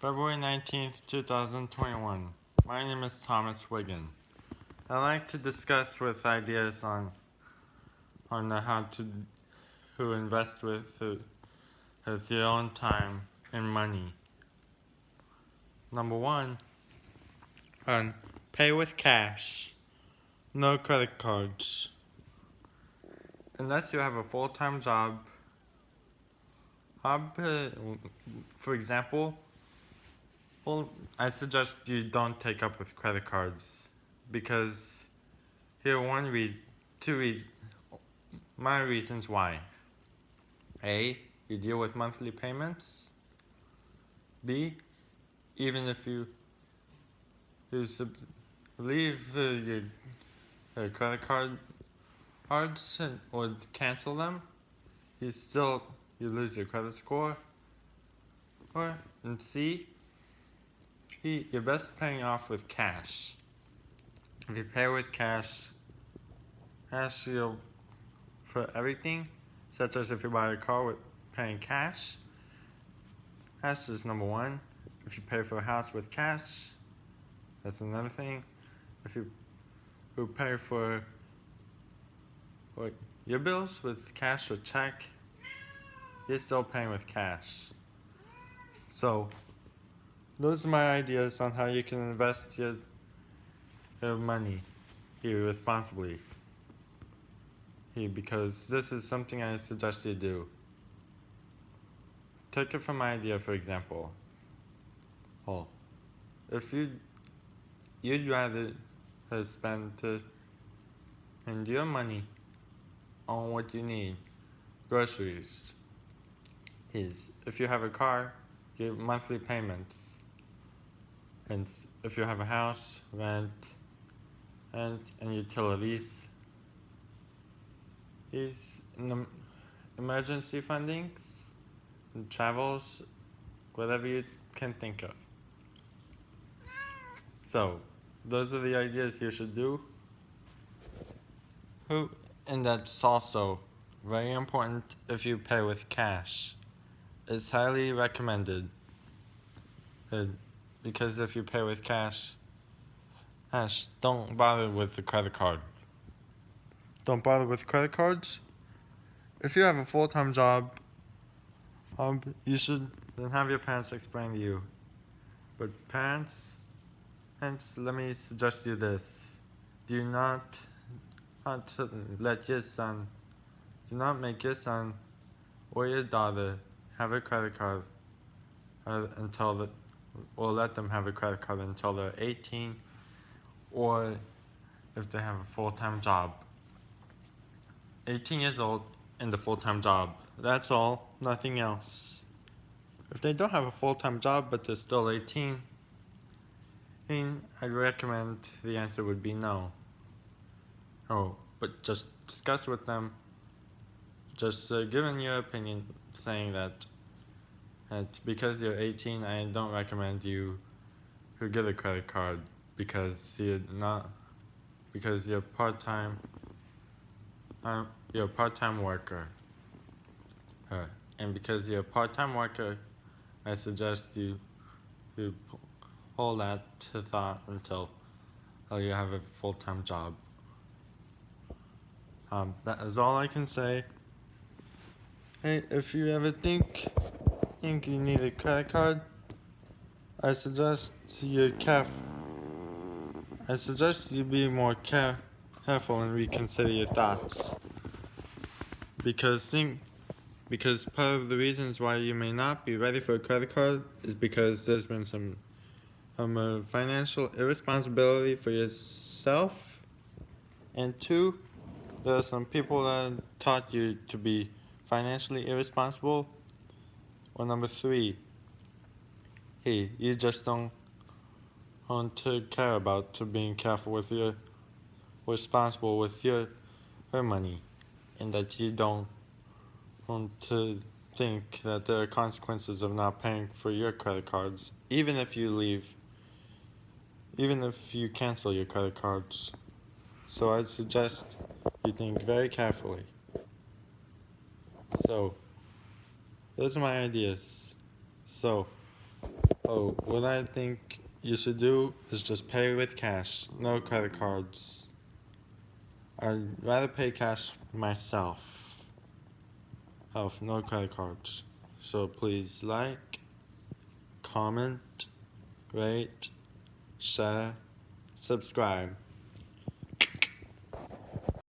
February 19th, 2021. My name is Thomas Wiggin. I like to discuss with ideas on how to invest with your own time and money. Number one, pay with cash, no credit cards. Unless you have a full-time job, for example, well, I suggest you don't take up with credit cards because here are my reasons why. A, you deal with monthly payments. B, even if you leave your credit cards or cancel them, you lose your credit score. And C, you're best paying off with cash. If you pay with cash, for everything, such as if you buy a car with paying cash is number one. If you pay for a house with cash, that's another thing. If you pay for your bills with cash or check, you're still paying with cash. So, those are my ideas on how you can invest your money responsibly. Because this is something I suggest you do. Take it from my idea, for example. If you'd rather spend your money on what you need, groceries. If you have a car, your monthly payments. And if you have a house, rent, and utilities. Emergency fundings, and travels, whatever you can think of. So, those are the ideas you should do. And that's also very important if you pay with cash. It's highly recommended. Because if you pay with cash, don't bother with the credit card. Don't bother with credit cards. If you have a full-time job, you should then have your parents explain to you. But parents, let me suggest you this. Do not make your son or your daughter have a credit card or let them have a credit card until they're 18, or if they have a full-time job. 18 years old and a full-time job. That's all, nothing else. If they don't have a full-time job but they're still 18, I'd recommend the answer would be no. But just discuss with them. Just give in your opinion, saying that because you're 18, I don't recommend you get a credit card because you're part-time. You're a part-time worker. And because you're a part-time worker, I suggest you hold that to thought until you have a full-time job. That is all I can say. Hey, if you ever think you need a credit card, I suggest you be more careful and reconsider your thoughts. Because part of the reasons why you may not be ready for a credit card is because there's been some financial irresponsibility for yourself, and two, there are some people that taught you to be financially irresponsible, or number three, you just don't want to care about being responsible with your money, and that you don't want to think that there are consequences of not paying for your credit cards, even if you cancel your credit cards. So I'd suggest you think very carefully. So, those are my ideas. So, Oh, what I think you should do is just pay with cash, no credit cards. I'd rather pay cash myself. No credit cards. So please like, comment, rate, share, subscribe.